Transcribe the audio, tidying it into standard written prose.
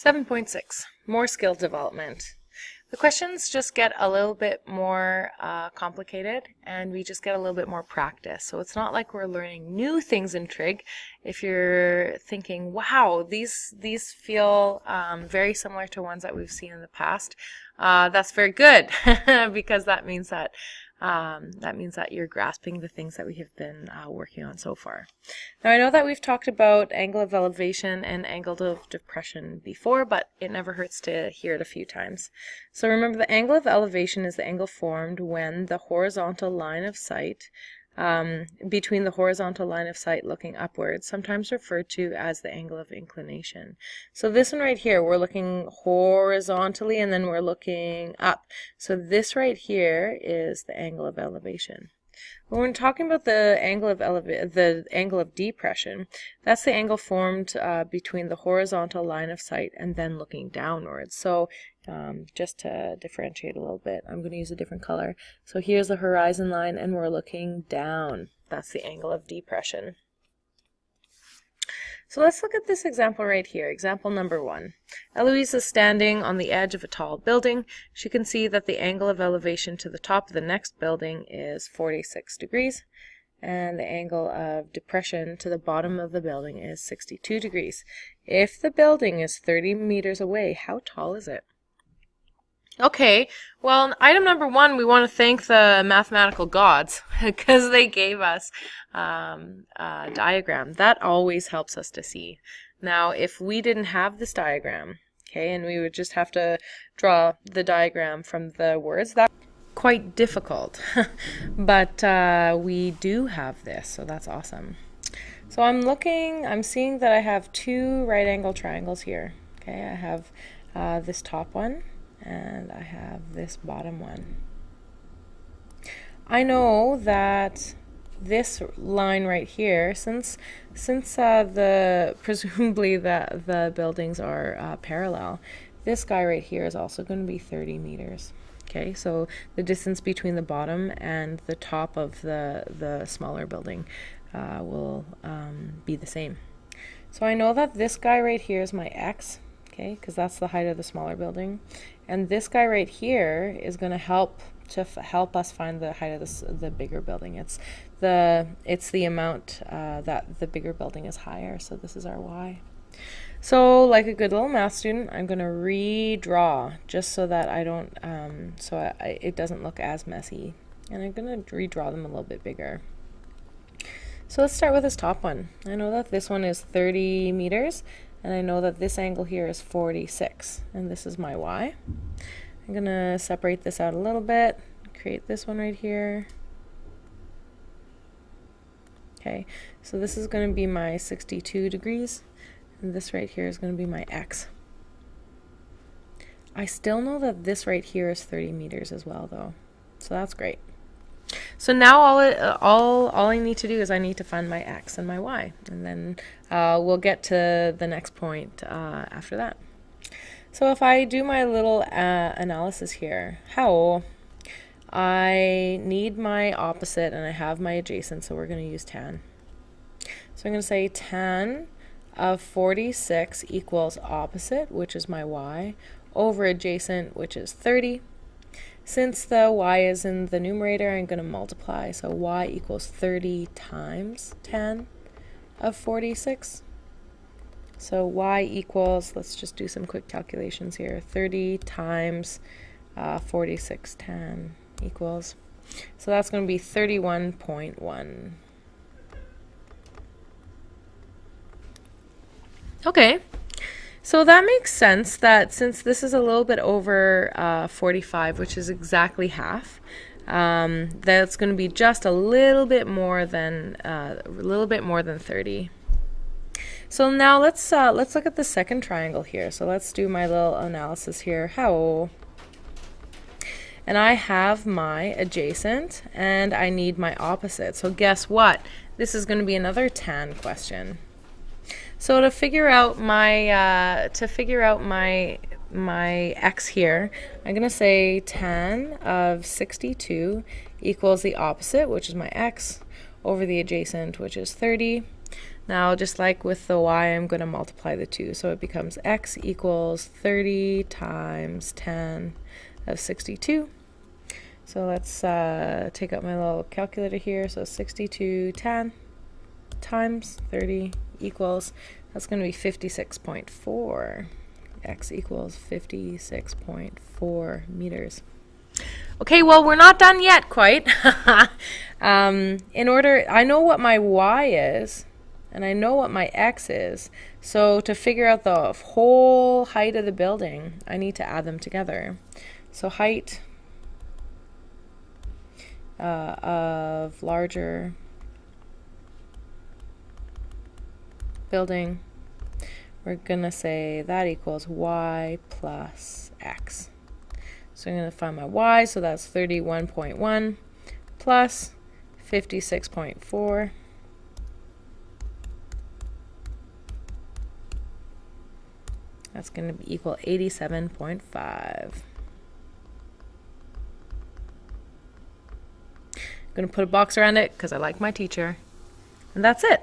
7.6, more skill development. The questions just get a little bit more complicated, and we just get a little bit more practice. So it's not like we're learning new things in trig. If you're thinking, wow, these feel very similar to ones that we've seen in the past, that's very good because that means that you're grasping the things that we have been working on so far. Now I know that we've talked about angle of elevation and angle of depression before, but it never hurts to hear it a few times. So remember, the angle of elevation is the angle formed when the horizontal line of sight between the horizontal line of sight looking upwards, sometimes referred to as the angle of inclination. So this one right here, we're looking horizontally and then we're looking up. So this right here is the angle of elevation. When we're talking about the angle of depression, that's the angle formed between the horizontal line of sight and then looking downwards. So just to differentiate a little bit, I'm going to use a different color. So here's the horizon line and we're looking down. That's the angle of depression. So let's look at this example right here, example number 1. Eloise is standing on the edge of a tall building. She can see that the angle of elevation to the top of the next building is 46 degrees, and the angle of depression to the bottom of the building is 62 degrees. If the building is 30 meters away, how tall is it? Okay, well, item number 1, we want to thank the mathematical gods because they gave us a diagram. That always helps us to see. Now, if we didn't have this diagram, okay, and we would just have to draw the diagram from the words, that's quite difficult. But we do have this, so that's awesome. So I'm seeing that I have 2 right angle triangles here. Okay, I have this top one, and I have this bottom one. I know that this line right here, since presumably the buildings are parallel, this guy right here is also going to be 30 meters. Okay, so the distance between the bottom and the top of the smaller building will be the same. So I know that this guy right here is my x. Okay, because that's the height of the smaller building, and this guy right here is going to help us find the height of the bigger building. It's the amount that the bigger building is higher. So this is our y. So like a good little math student, I'm going to redraw just so that I don't it doesn't look as messy, and I'm going to redraw them a little bit bigger. So let's start with this top one. I know that this one is 30 meters. And I know that this angle here is 46, and this is my y. I'm going to separate this out a little bit, create this one right here. Okay, so this is going to be my 62 degrees, and this right here is going to be my x. I still know that this right here is 30 meters as well, though, so that's great. So now all I need to do is I need to find my x and my y, and then we'll get to the next point after that. So if I do my little analysis here, I need my opposite and I have my adjacent, so we're going to use tan. So I'm going to say tan of 46 equals opposite, which is my y, over adjacent, which is 30. Since the y is in the numerator, I'm going to multiply. So y equals 30 times tan of 46. So y equals, let's just do some quick calculations here, 30 times 46 tan equals, so that's going to be 31.1. Okay. So that makes sense that since this is a little bit over 45, which is exactly half, that's going to be just a little bit more than 30. So now let's look at the second triangle here. So let's do my little analysis here. And I have my adjacent and I need my opposite. So guess what? This is going to be another tan question. So to figure out my x here, I'm going to say tan of 62 equals the opposite, which is my x, over the adjacent, which is 30. Now, just like with the y, I'm going to multiply the 2. So it becomes x equals 30 times 10 of 62. So let's take out my little calculator here. So 6210 times 30 equals, that's going to be 56.4. X equals 56.4 meters. Okay, well, we're not done yet quite. I know what my y is, and I know what my x is. So to figure out the whole height of the building, I need to add them together. So height of larger building, we're going to say that equals y plus x. So I'm going to find my y, so that's 31.1 plus 56.4. That's going to be equal 87.5. I'm going to put a box around it because I like my teacher. And that's it.